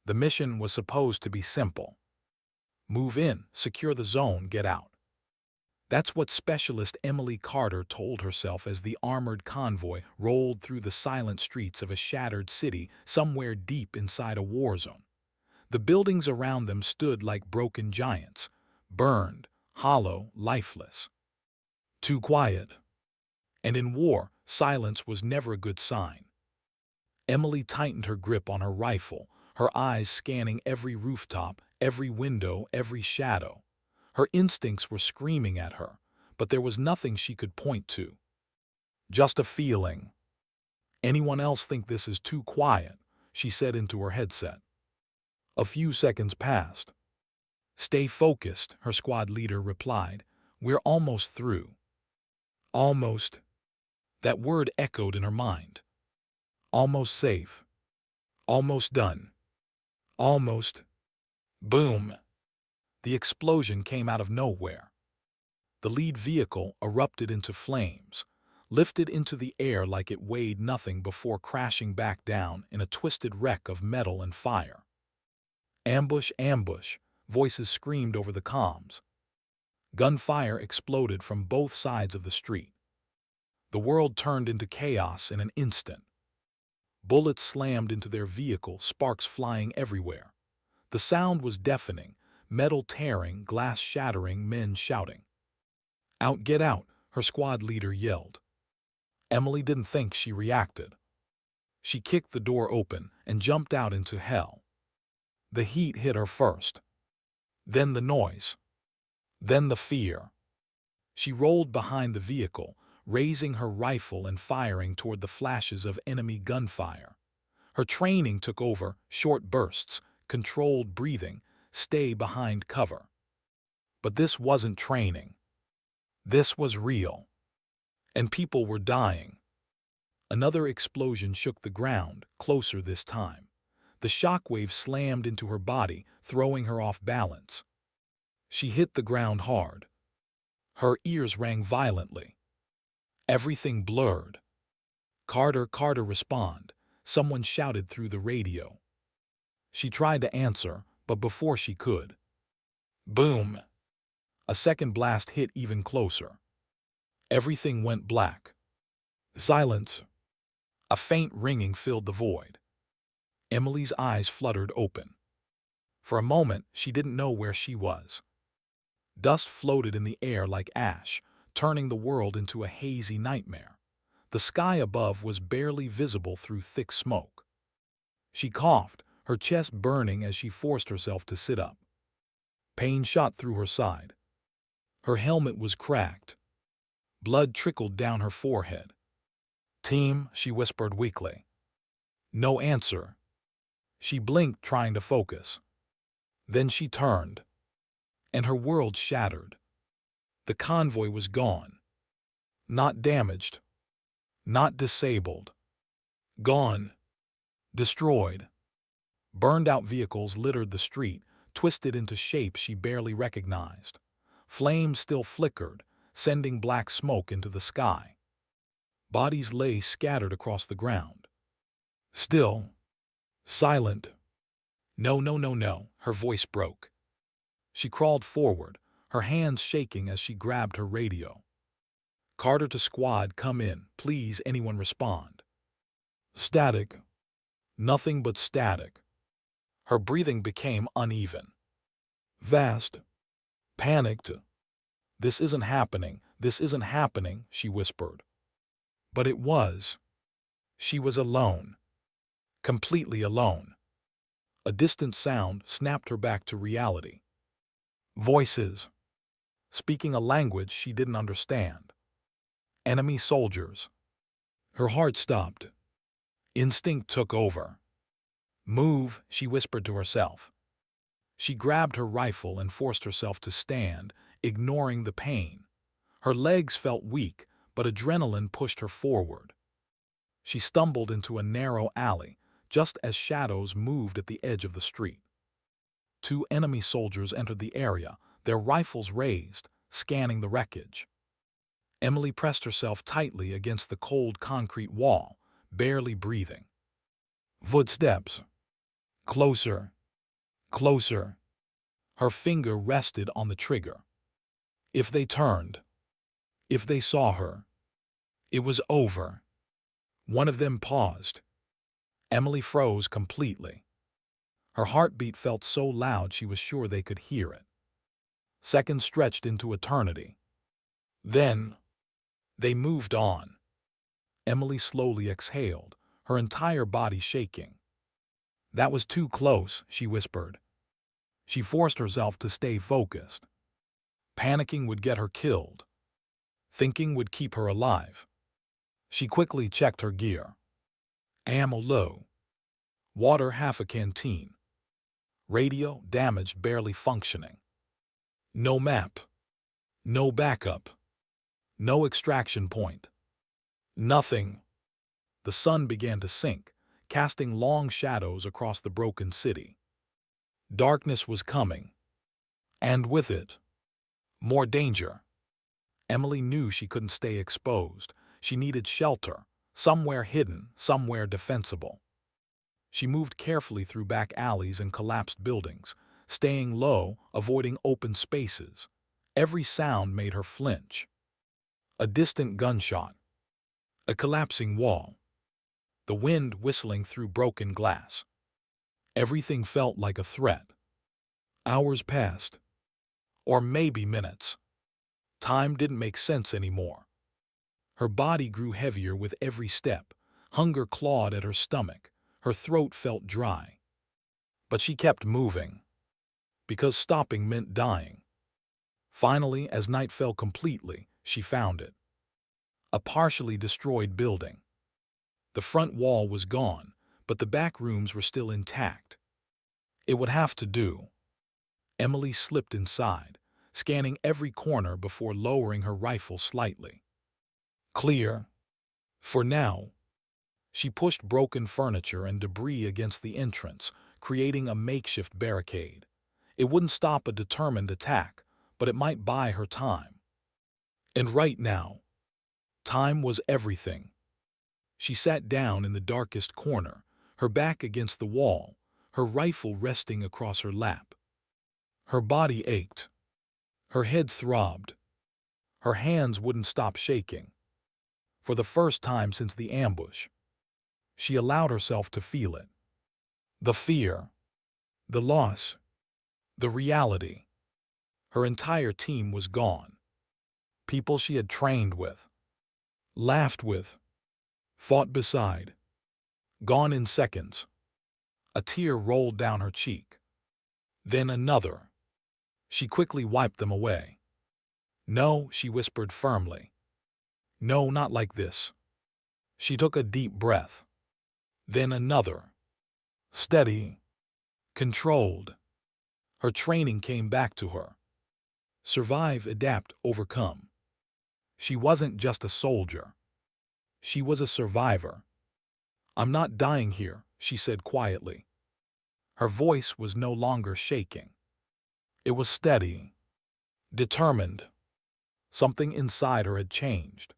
The mission was supposed to be simple. Move in, secure the zone, get out. That's what Specialist Emily Carter told herself as the armored convoy rolled through the silent streets of a shattered city somewhere deep inside a war zone. The buildings around them stood like broken giants, burned, hollow, lifeless. Too quiet. And in war, silence was never a good sign. Emily tightened her grip on her rifle, her eyes scanning every rooftop, every window, every shadow. Her instincts were screaming at her, but there was nothing she could point to. Just a feeling. "Anyone else think this is too quiet?" she said into her headset. A few seconds passed. "Stay focused," her squad leader replied. "We're almost through." Almost. That word echoed in her mind. Almost safe. Almost done. Almost. Boom! The explosion came out of nowhere. The lead vehicle erupted into flames, lifted into the air like it weighed nothing before crashing back down in a twisted wreck of metal and fire. "Ambush, ambush," voices screamed over the comms. Gunfire exploded from both sides of the street. The world turned into chaos in an instant. Bullets slammed into their vehicle, sparks flying everywhere. The sound was deafening, metal tearing, glass shattering, men shouting. "Out, get out," her squad leader yelled. Emily didn't think she reacted. She kicked the door open and jumped out into hell. The heat hit her first. Then the noise. Then the fear. She rolled behind the vehicle, raising her rifle and firing toward the flashes of enemy gunfire. Her training took over, short bursts, controlled breathing, stay behind cover. But this wasn't training. This was real. And people were dying. Another explosion shook the ground, closer this time. The shockwave slammed into her body, throwing her off balance. She hit the ground hard. Her ears rang violently. Everything blurred. "Carter, Carter, respond," someone shouted through the radio. She tried to answer, but before she could. Boom! A second blast hit even closer. Everything went black. Silence. A faint ringing filled the void. Emily's eyes fluttered open. For a moment, she didn't know where she was. Dust floated in the air like ash, turning the world into a hazy nightmare. The sky above was barely visible through thick smoke. She coughed, her chest burning as she forced herself to sit up. Pain shot through her side. Her helmet was cracked. Blood trickled down her forehead. "Team," she whispered weakly. No answer. She blinked, trying to focus. Then she turned, and her world shattered. The convoy was gone. Not damaged. Not disabled. Gone. Destroyed. Burned-out vehicles littered the street, twisted into shapes she barely recognized. Flames still flickered, sending black smoke into the sky. Bodies lay scattered across the ground. Still. Silent. "No, no, no, no," her voice broke. She crawled forward, her hands shaking as she grabbed her radio. "Carter to squad, come in, please, anyone respond." Static. Nothing but static. Her breathing became uneven. Vast. Panicked. "This isn't happening, this isn't happening," she whispered. But it was. She was alone. Completely alone. A distant sound snapped her back to reality. Voices. Speaking a language she didn't understand. Enemy soldiers. Her heart stopped. Instinct took over. "Move," she whispered to herself. She grabbed her rifle and forced herself to stand, ignoring the pain. Her legs felt weak, but adrenaline pushed her forward. She stumbled into a narrow alley, just as shadows moved at the edge of the street. Two enemy soldiers entered the area, their rifles raised, scanning the wreckage. Emily pressed herself tightly against the cold concrete wall, barely breathing. Footsteps. Closer. Closer. Her finger rested on the trigger. If they turned, if they saw her, it was over. One of them paused. Emily froze completely. Her heartbeat felt so loud she was sure they could hear it. Seconds stretched into eternity. Then, they moved on. Emily slowly exhaled, her entire body shaking. That was too close, she whispered. She forced herself to stay focused. Panicking would get her killed. Thinking would keep her alive. She quickly checked her gear. Ammo low. Water half a canteen. Radio damaged, barely functioning. No map. No backup. No extraction point. Nothing. The sun began to sink, casting long shadows across the broken city. Darkness was coming. And with it, more danger. Emily knew she couldn't stay exposed. She needed shelter, somewhere hidden, somewhere defensible. She moved carefully through back alleys and collapsed buildings, staying low, avoiding open spaces. Every sound made her flinch. A distant gunshot. A collapsing wall. The wind whistling through broken glass. Everything felt like a threat. Hours passed. Or maybe minutes. Time didn't make sense anymore. Her body grew heavier with every step. Hunger clawed at her stomach. Her throat felt dry. But she kept moving. Because stopping meant dying. Finally, as night fell completely, she found it. A partially destroyed building. The front wall was gone, but the back rooms were still intact. It would have to do. Emily slipped inside, scanning every corner before lowering her rifle slightly. Clear. For now. She pushed broken furniture and debris against the entrance, creating a makeshift barricade. It wouldn't stop a determined attack, but it might buy her time. And right now, time was everything. She sat down in the darkest corner, her back against the wall, her rifle resting across her lap. Her body ached. Her head throbbed. Her hands wouldn't stop shaking. For the first time since the ambush, she allowed herself to feel it. The fear, the loss, the reality. Her entire team was gone. People she had trained with, laughed with, fought beside. Gone in seconds. A tear rolled down her cheek. Then another. She quickly wiped them away. No, she whispered firmly. No, not like this. She took a deep breath. Then another. Steady. Controlled. Her training came back to her. Survive, adapt, overcome. She wasn't just a soldier. She was a survivor. I'm not dying here, she said quietly. Her voice was no longer shaking. It was steady. Determined. Something inside her had changed.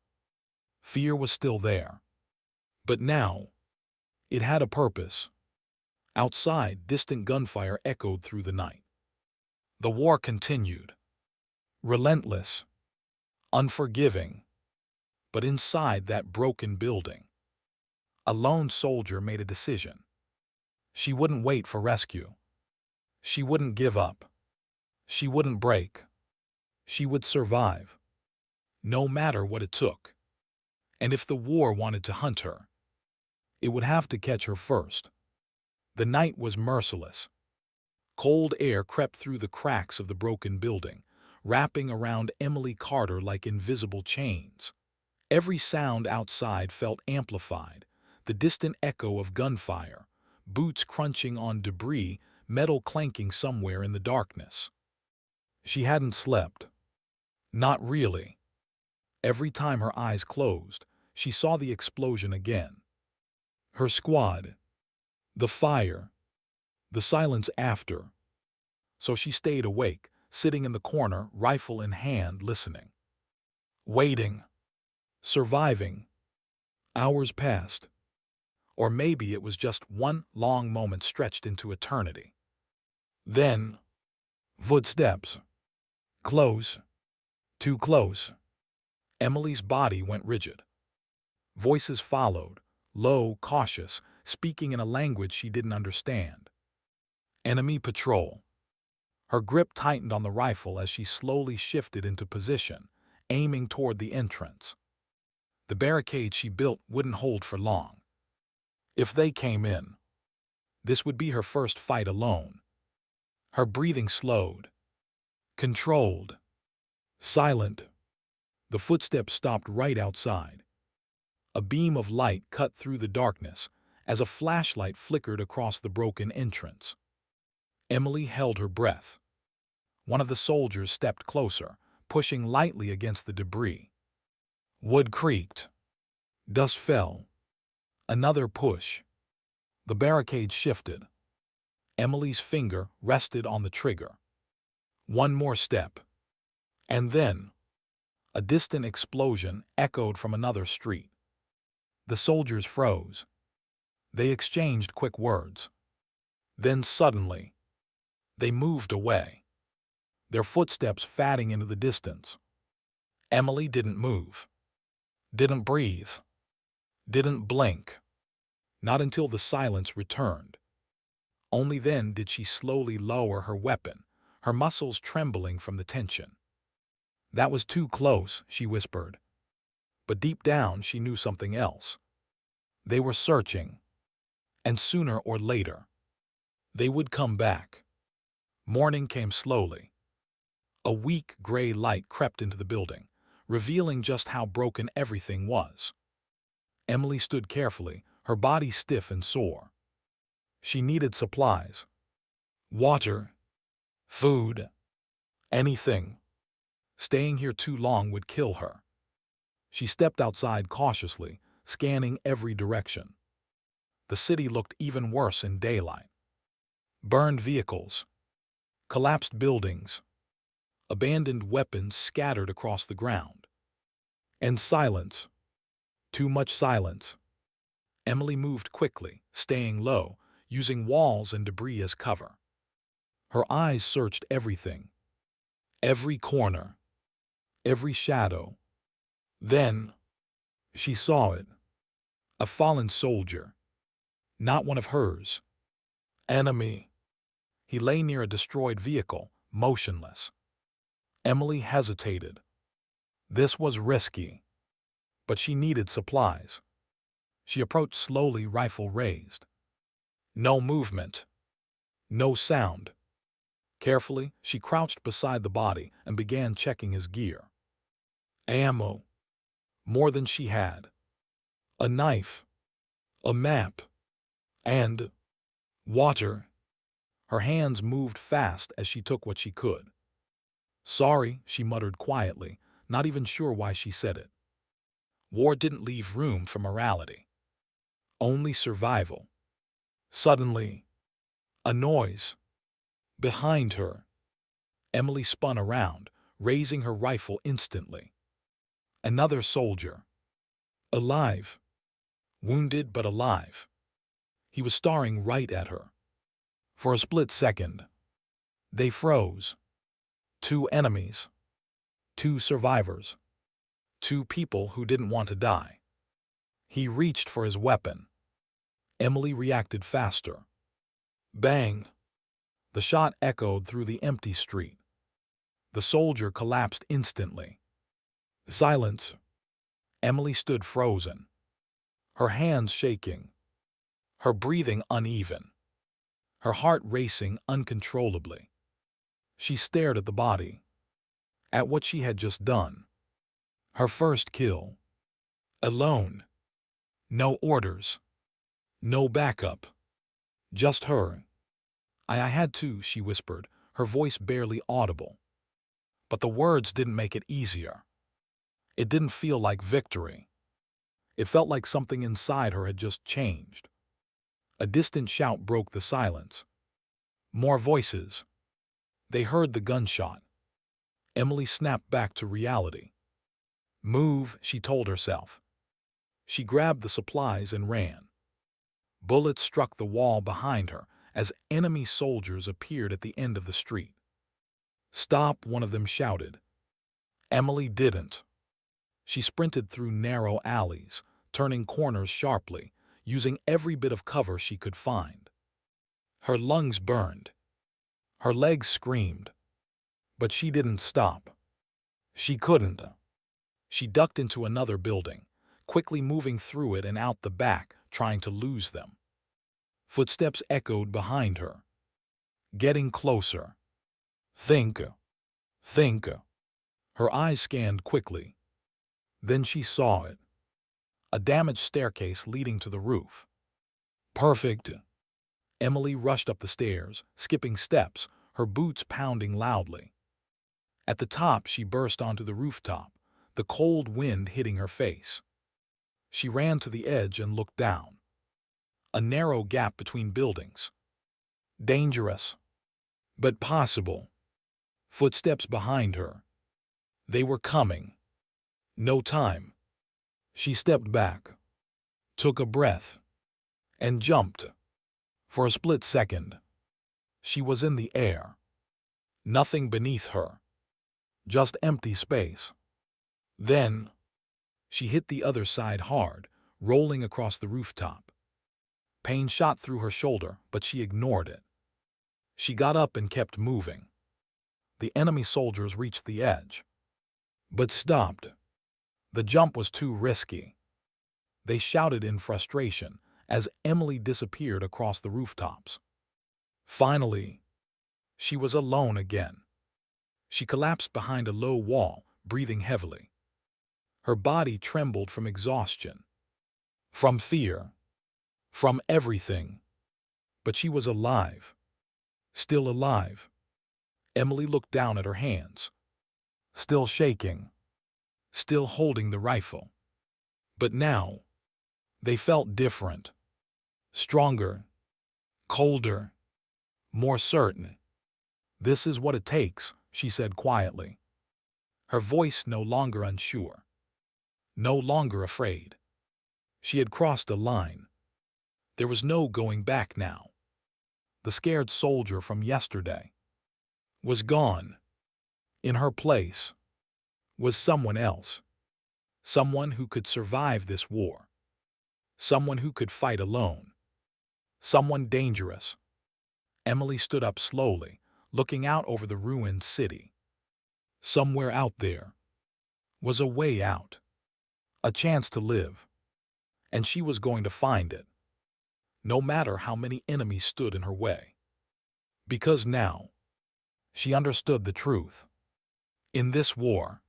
Fear was still there. But now, it had a purpose. Outside, distant gunfire echoed through the night. The war continued. Relentless. Unforgiving. But inside that broken building, a lone soldier made a decision. She wouldn't wait for rescue. She wouldn't give up. She wouldn't break. She would survive. No matter what it took. And if the war wanted to hunt her, it would have to catch her first. The night was merciless. Cold air crept through the cracks of the broken building, wrapping around Emily Carter like invisible chains. Every sound outside felt amplified, the distant echo of gunfire, boots crunching on debris, metal clanking somewhere in the darkness. She hadn't slept. Not really. Every time her eyes closed, she saw the explosion again. Her squad. The fire. The silence after. So she stayed awake, sitting in the corner, rifle in hand, listening. Waiting. Surviving. Hours passed. Or maybe it was just one long moment stretched into eternity. Then, footsteps. Close. Too close. Emily's body went rigid. Voices followed, low, cautious, speaking in a language she didn't understand. Enemy patrol. Her grip tightened on the rifle as she slowly shifted into position, aiming toward the entrance. The barricade she built wouldn't hold for long. If they came in, this would be her first fight alone. Her breathing slowed. Controlled. Silent. The footsteps stopped right outside. A beam of light cut through the darkness as a flashlight flickered across the broken entrance. Emily held her breath. One of the soldiers stepped closer, pushing lightly against the debris. Wood creaked. Dust fell. Another push. The barricade shifted. Emily's finger rested on the trigger. One more step. And then, a distant explosion echoed from another street. The soldiers froze. They exchanged quick words. Then suddenly, they moved away, their footsteps fading into the distance. Emily didn't move, didn't breathe, didn't blink. Not until the silence returned. Only then did she slowly lower her weapon, her muscles trembling from the tension. That was too close, she whispered. But deep down she knew something else. They were searching, and sooner or later, they would come back. Morning came slowly. A weak gray light crept into the building, revealing just how broken everything was. Emily stood carefully, her body stiff and sore. She needed supplies. Water, food, anything. Staying here too long would kill her. She stepped outside cautiously, scanning every direction. The city looked even worse in daylight. Burned vehicles, collapsed buildings, abandoned weapons scattered across the ground. And silence. Too much silence. Emily moved quickly, staying low, using walls and debris as cover. Her eyes searched everything. Every corner. Every shadow. Then, she saw it. A fallen soldier. Not one of hers. Enemy. He lay near a destroyed vehicle, motionless. Emily hesitated. This was risky. But she needed supplies. She approached slowly, rifle raised. No movement. No sound. Carefully, she crouched beside the body and began checking his gear. Ammo. More than she had. A knife. A map. And water. Her hands moved fast as she took what she could. Sorry, she muttered quietly, not even sure why she said it. War didn't leave room for morality. Only survival. Suddenly, a noise. Behind her. Emily spun around, raising her rifle instantly. Another soldier. Alive. Wounded but alive. He was staring right at her. For a split second, they froze. Two enemies. Two survivors. Two people who didn't want to die. He reached for his weapon. Emily reacted faster. Bang! The shot echoed through the empty street. The soldier collapsed instantly. Silence. Emily stood frozen. Her hands shaking. Her breathing uneven. Her heart racing uncontrollably. She stared at the body. At what she had just done. Her first kill. Alone. No orders. No backup. Just her. I had to, she whispered, her voice barely audible. But the words didn't make it easier. It didn't feel like victory. It felt like something inside her had just changed. A distant shout broke the silence. More voices. They heard the gunshot. Emily snapped back to reality. Move, she told herself. She grabbed the supplies and ran. Bullets struck the wall behind her as enemy soldiers appeared at the end of the street. "Stop," one of them shouted. Emily didn't. She sprinted through narrow alleys, turning corners sharply, using every bit of cover she could find. Her lungs burned. Her legs screamed. But she didn't stop. She couldn't. She ducked into another building, quickly moving through it and out the back, trying to lose them. Footsteps echoed behind her. Getting closer. Think. Think. Her eyes scanned quickly. Then she saw it. A damaged staircase leading to the roof. Perfect. Emily rushed up the stairs, skipping steps, her boots pounding loudly. At the top, she burst onto the rooftop, the cold wind hitting her face. She ran to the edge and looked down. A narrow gap between buildings. Dangerous, but possible. Footsteps behind her. They were coming. No time. She stepped back, took a breath, and jumped. For a split second, she was in the air. Nothing beneath her. Just empty space. Then, she hit the other side hard, rolling across the rooftop. Pain shot through her shoulder, but she ignored it. She got up and kept moving. The enemy soldiers reached the edge, but stopped. The jump was too risky. They shouted in frustration as Emily disappeared across the rooftops. Finally, she was alone again. She collapsed behind a low wall, breathing heavily. Her body trembled from exhaustion, from fear, from everything. But she was alive. Still alive. Emily looked down at her hands. Still shaking. Still holding the rifle. But now, they felt different. Stronger. Colder. More certain. "This is what it takes," she said quietly. Her voice no longer unsure. No longer afraid. She had crossed a line. There was no going back now. The scared soldier from yesterday was gone. In her place was someone else. Someone who could survive this war. Someone who could fight alone. Someone dangerous. Emily stood up slowly, looking out over the ruined city. Somewhere out there was a way out. A chance to live. And she was going to find it. No matter how many enemies stood in her way. Because now, she understood the truth. In this war,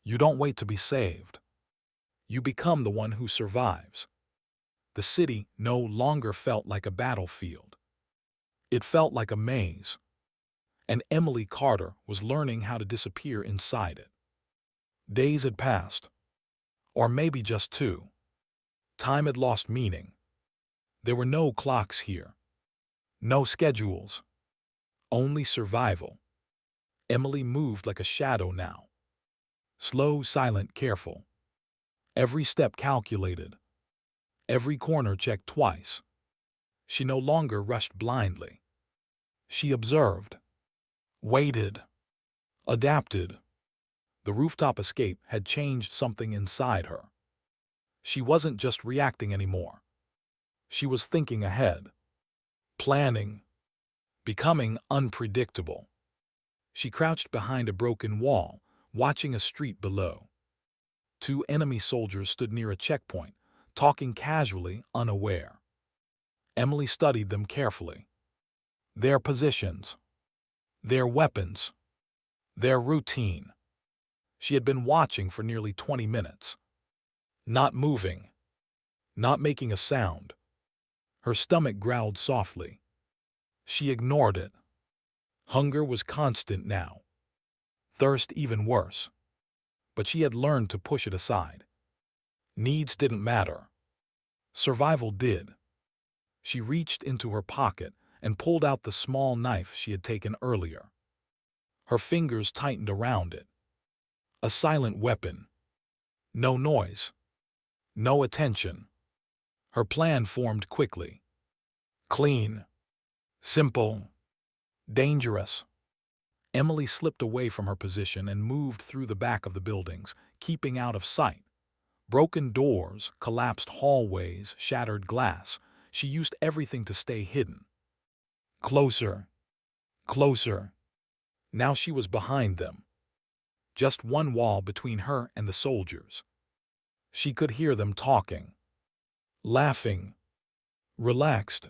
you don't wait to be saved. You become the one who survives. The city no longer felt like a battlefield. It felt like a maze. And Emily Carter was learning how to disappear inside it. Days had passed. Or maybe just 2. Time had lost meaning. There were no clocks here. No schedules. Only survival. Emily moved like a shadow now. Slow, silent, careful. Every step calculated. Every corner checked twice. She no longer rushed blindly. She observed. Waited. Adapted. The rooftop escape had changed something inside her. She wasn't just reacting anymore. She was thinking ahead. Planning. Becoming unpredictable. She crouched behind a broken wall, watching a street below. 2 enemy soldiers stood near a checkpoint, talking casually, unaware. Emily studied them carefully. Their positions. Their weapons. Their routine. She had been watching for nearly 20 minutes. Not moving. Not making a sound. Her stomach growled softly. She ignored it. Hunger was constant now. Thirst even worse. But she had learned to push it aside. Needs didn't matter. Survival did. She reached into her pocket and pulled out the small knife she had taken earlier. Her fingers tightened around it. A silent weapon. No noise. No attention. Her plan formed quickly. Clean. Simple. Dangerous. Emily slipped away from her position and moved through the back of the buildings, keeping out of sight. Broken doors, collapsed hallways, shattered glass. She used everything to stay hidden. Closer. Closer. Now she was behind them. Just one wall between her and the soldiers. She could hear them talking. Laughing. Relaxed.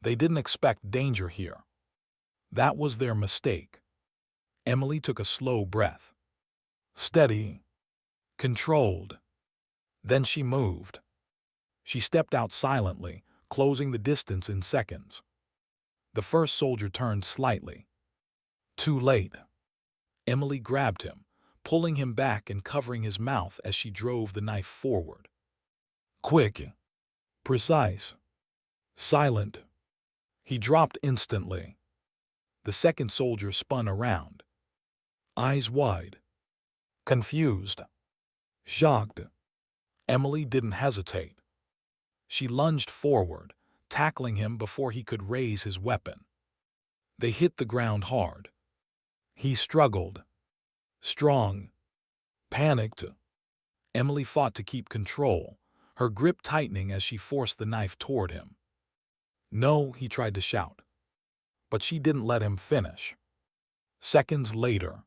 They didn't expect danger here. That was their mistake. Emily took a slow breath. Steady. Controlled. Then she moved. She stepped out silently, closing the distance in seconds. The first soldier turned slightly. Too late. Emily grabbed him, pulling him back and covering his mouth as she drove the knife forward. Quick. Precise. Silent. He dropped instantly. The second soldier spun around. Eyes wide. Confused. Shocked. Emily didn't hesitate. She lunged forward, tackling him before he could raise his weapon. They hit the ground hard. He struggled. Strong. Panicked. Emily fought to keep control, her grip tightening as she forced the knife toward him. No, he tried to shout. But she didn't let him finish. Seconds later,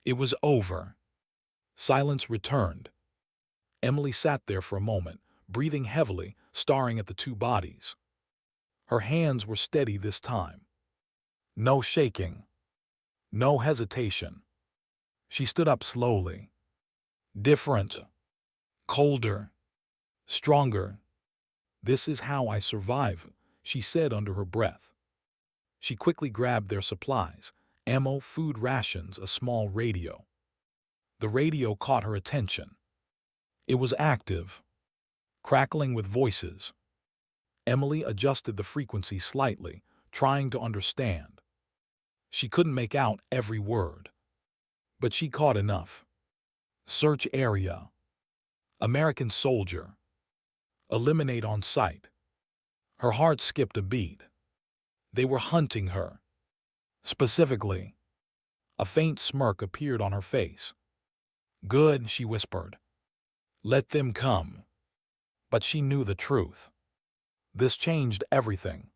it was over. Silence returned. Emily sat there for a moment, breathing heavily, staring at the two bodies. Her hands were steady this time. No shaking. No hesitation. She stood up slowly. Different. Colder. Stronger. This is how I survive, she said under her breath. She quickly grabbed their supplies, ammo, food rations, a small radio. The radio caught her attention. It was active, crackling with voices. Emily adjusted the frequency slightly, trying to understand. She couldn't make out every word, but she caught enough. Search area. American soldier. Eliminate on sight. Her heart skipped a beat. They were hunting her. Specifically. A faint smirk appeared on her face. Good, she whispered. Let them come. But she knew the truth. This changed everything.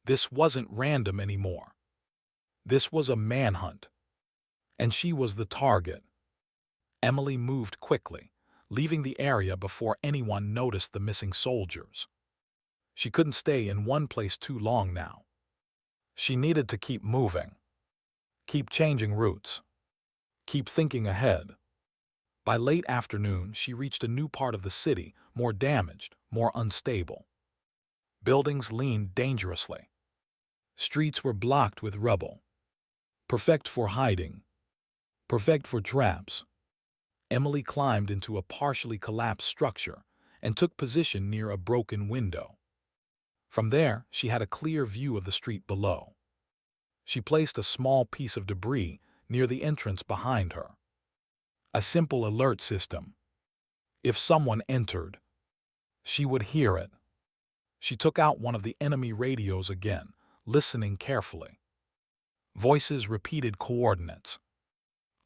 This wasn't random anymore. This was a manhunt. And she was the target. Emily moved quickly, leaving the area before anyone noticed the missing soldiers. She couldn't stay in one place too long now. She needed to keep moving. Keep changing routes. Keep thinking ahead. By late afternoon, she reached a new part of the city, more damaged, more unstable. Buildings leaned dangerously. Streets were blocked with rubble. Perfect for hiding. Perfect for traps. Emily climbed into a partially collapsed structure and took position near a broken window. From there, she had a clear view of the street below. She placed a small piece of debris near the entrance behind her. A simple alert system. If someone entered, she would hear it. She took out one of the enemy radios again, listening carefully. Voices repeated coordinates.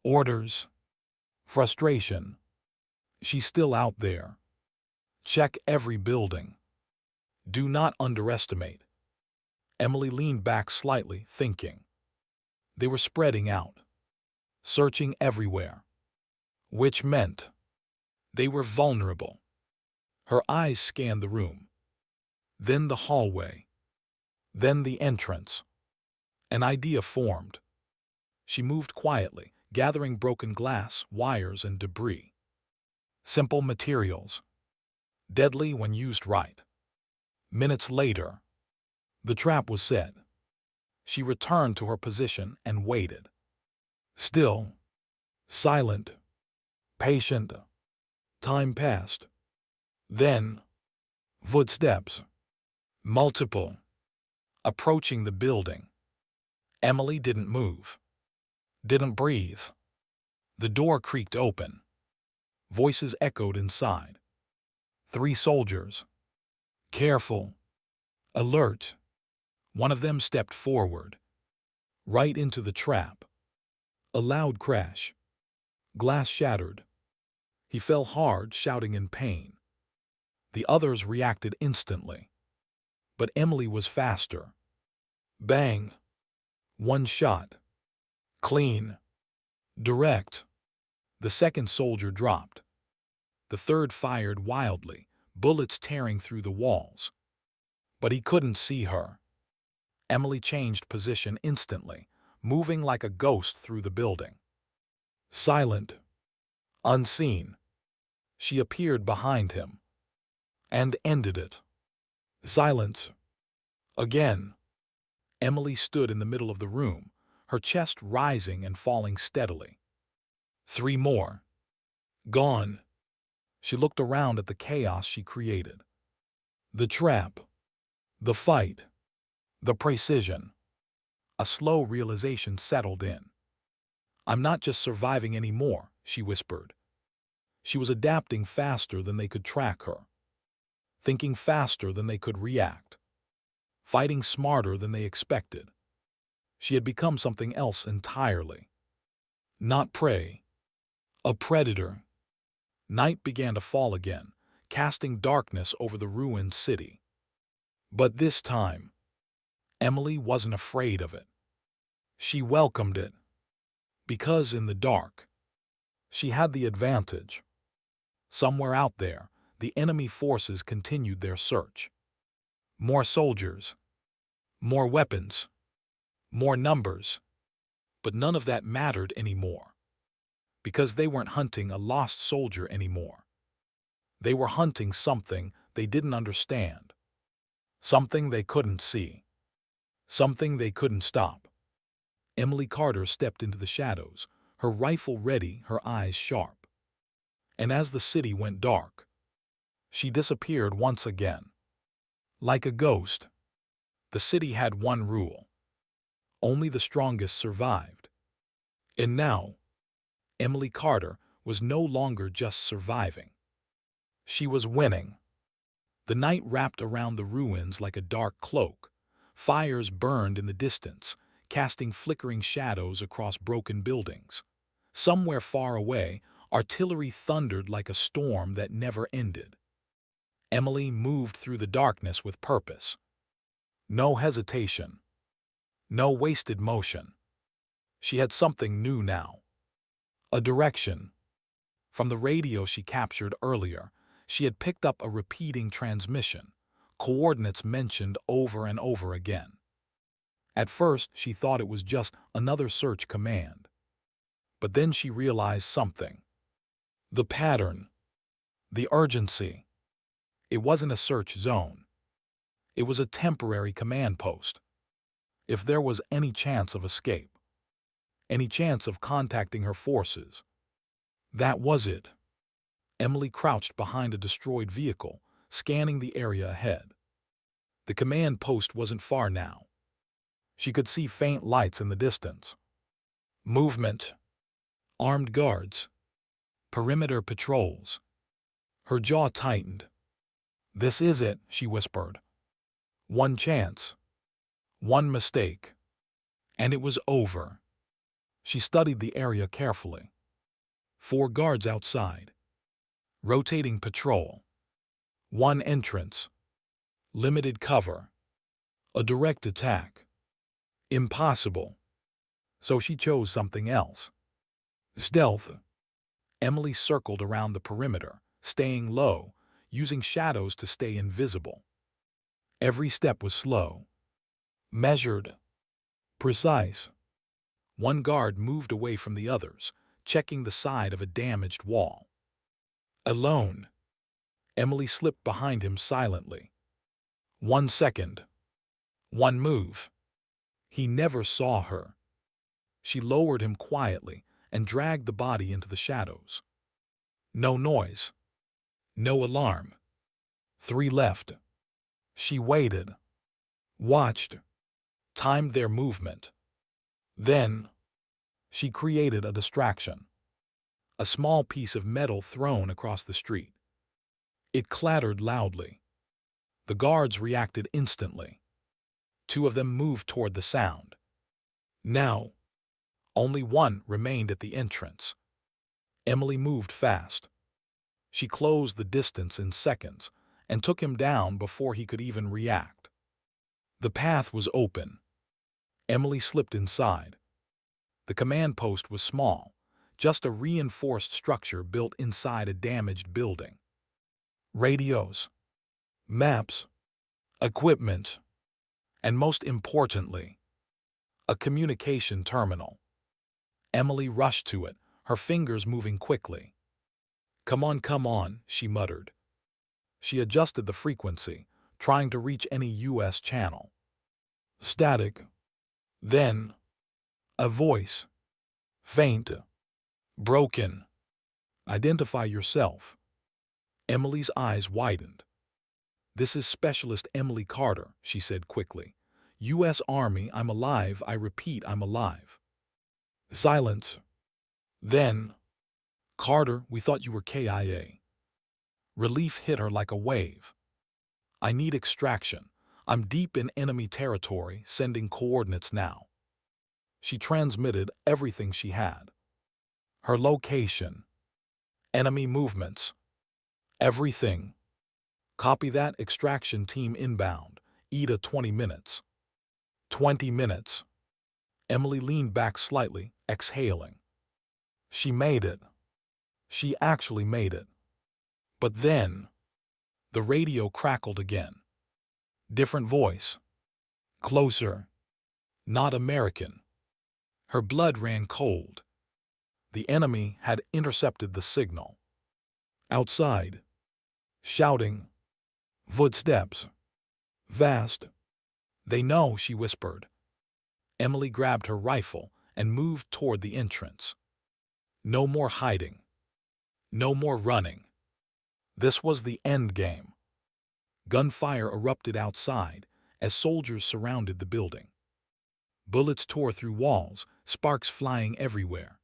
Orders. Frustration. She's still out there. Check every building. Do not underestimate. Emily leaned back slightly, thinking. They were spreading out, searching everywhere, which meant they were vulnerable. Her eyes scanned the room, then the hallway, then the entrance. An idea formed. She moved quietly, gathering broken glass, wires, and debris. Simple materials, deadly when used right. Minutes later, the trap was set. She returned to her position and waited. Still, silent, patient. Time passed. Then, footsteps. Multiple. Approaching the building. Emily didn't move. Didn't breathe. The door creaked open. Voices echoed inside. 3 soldiers. Careful. Alert. One of them stepped forward, right into the trap. A loud crash. Glass shattered. He fell hard, shouting in pain. The others reacted instantly. But Emily was faster. Bang! One shot. Clean. Direct. The second soldier dropped. The third fired wildly, bullets tearing through the walls. But he couldn't see her. Emily changed position instantly, moving like a ghost through the building. Silent. Unseen. She appeared behind him. And ended it. Silence. Again. Emily stood in the middle of the room, her chest rising and falling steadily. 3 more. Gone. She looked around at the chaos she created. The trap. The fight. The precision. A slow realization settled in. I'm not just surviving anymore, she whispered. She was adapting faster than they could track her. Thinking faster than they could react. Fighting smarter than they expected. She had become something else entirely. Not prey. A predator. Night began to fall again, casting darkness over the ruined city. But this time, Emily wasn't afraid of it. She welcomed it. Because in the dark, she had the advantage. Somewhere out there, the enemy forces continued their search. More soldiers. More weapons. More numbers. But none of that mattered anymore. Because they weren't hunting a lost soldier anymore. They were hunting something they didn't understand. Something they couldn't see. Something they couldn't stop. Emily Carter stepped into the shadows, her rifle ready, her eyes sharp. And as the city went dark, she disappeared once again. Like a ghost. The city had one rule. Only the strongest survived. And now, Emily Carter was no longer just surviving. She was winning. The night wrapped around the ruins like a dark cloak. Fires burned in the distance, casting flickering shadows across broken buildings. Somewhere far away, artillery thundered like a storm that never ended. Emily moved through the darkness with purpose. No hesitation. No wasted motion. She had something new now. A direction. From the radio she captured earlier, she had picked up a repeating transmission, coordinates mentioned over and over again. At first, she thought it was just another search command. But then she realized something. The pattern. The urgency. It wasn't a search zone. It was a temporary command post. If there was any chance of escape, any chance of contacting her forces, that was it. Emily crouched behind a destroyed vehicle, scanning the area ahead. The command post wasn't far now. She could see faint lights in the distance. Movement. Armed guards. Perimeter patrols. Her jaw tightened. This is it, she whispered. One chance. One mistake. And it was over. She studied the area carefully. 4 guards outside. Rotating patrol. 1 entrance. Limited cover. A direct attack. Impossible. So she chose something else. Stealth. Emily circled around the perimeter, staying low, using shadows to stay invisible. Every step was slow. Measured. Precise. 1 guard moved away from the others, checking the side of a damaged wall. Alone. Emily slipped behind him silently. 1 second. 1 move. He never saw her. She lowered him quietly and dragged the body into the shadows. No noise. No alarm. 3 left. She waited. Watched. Timed their movement. Then, she created a distraction. A small piece of metal thrown across the street. It clattered loudly. The guards reacted instantly. Two of them moved toward the sound. Now, only one remained at the entrance. Emily moved fast. She closed the distance in seconds and took him down before he could even react. The path was open. Emily slipped inside. The command post was small, just a reinforced structure built inside a damaged building. Radios, maps, equipment, and most importantly, a communication terminal. Emily rushed to it, her fingers moving quickly. Come on, she muttered. She adjusted the frequency, trying to reach any U.S. channel. Static. Then, a voice. Faint. Broken. Identify yourself. Emily's eyes widened. This is Specialist Emily Carter, she said quickly. U.S. Army, I'm alive, I repeat, I'm alive. Silence. Then, Carter, we thought you were KIA. Relief hit her like a wave. I need extraction. I'm deep in enemy territory, sending coordinates now. She transmitted everything she had. Her location, enemy movements, everything. Copy that, extraction team inbound. ETA 20 minutes. 20 minutes. Emily leaned back slightly, exhaling. She made it. She actually made it. But then, the radio crackled again. Different voice. Closer. Not American. Her blood ran cold. The enemy had intercepted the signal. Outside. Shouting. Footsteps. Vast. They know, she whispered. Emily grabbed her rifle and moved toward the entrance. No more hiding. No more running. This was the end game. Gunfire erupted outside as soldiers surrounded the building. Bullets tore through walls, sparks flying everywhere.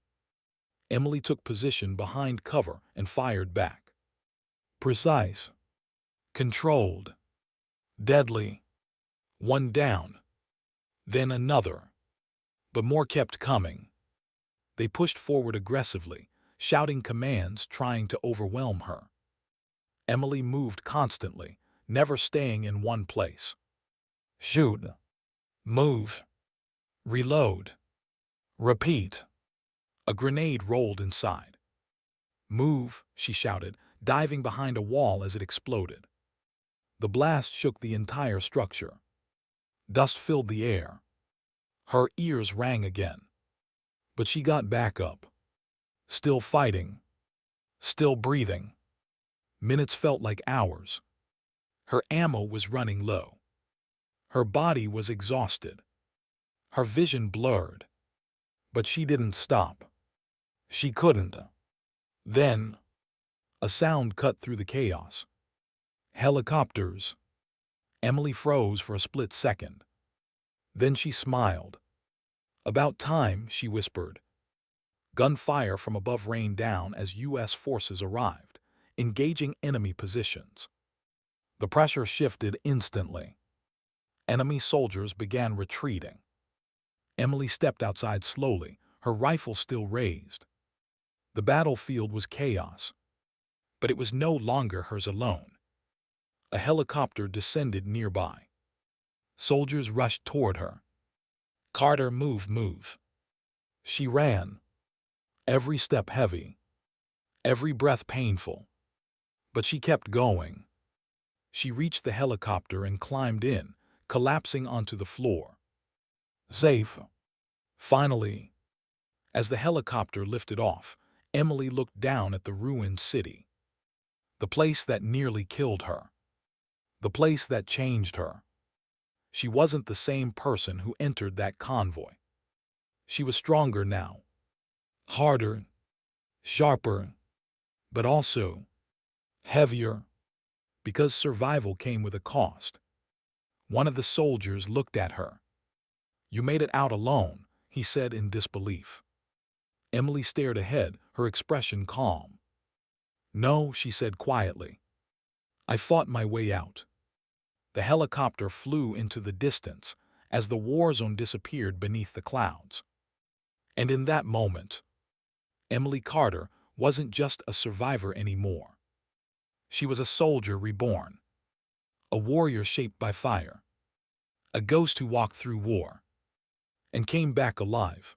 Emily took position behind cover and fired back. Precise. Controlled. Deadly. One down. Then another. But more kept coming. They pushed forward aggressively, shouting commands, trying to overwhelm her. Emily moved constantly, never staying in one place. Shoot. Move. Reload. Repeat. A grenade rolled inside. Move, she shouted, diving behind a wall as it exploded. The blast shook the entire structure. Dust filled the air. Her ears rang again. But she got back up. Still fighting. Still breathing. Minutes felt like hours. Her ammo was running low. Her body was exhausted. Her vision blurred. But she didn't stop. She couldn't. Then, a sound cut through the chaos. Helicopters. Emily froze for a split second. Then she smiled. About time, she whispered. Gunfire from above rained down as U.S. forces arrived, engaging enemy positions. The pressure shifted instantly. Enemy soldiers began retreating. Emily stepped outside slowly, her rifle still raised. The battlefield was chaos, but it was no longer hers alone. A helicopter descended nearby. Soldiers rushed toward her. Carter, move. She ran. Every step heavy. Every breath painful. But she kept going. She reached the helicopter and climbed in, collapsing onto the floor. Safe. Finally. As the helicopter lifted off, Emily looked down at the ruined city. The place that nearly killed her. The place that changed her. She wasn't the same person who entered that convoy. She was stronger now. Harder. Sharper. But also heavier. Because survival came with a cost. One of the soldiers looked at her. You made it out alone, he said in disbelief. Emily stared ahead, her expression calm. No, she said quietly. I fought my way out. The helicopter flew into the distance, as the war zone disappeared beneath the clouds. And in that moment, Emily Carter wasn't just a survivor anymore. She was a soldier reborn, a warrior shaped by fire, a ghost who walked through war and came back alive.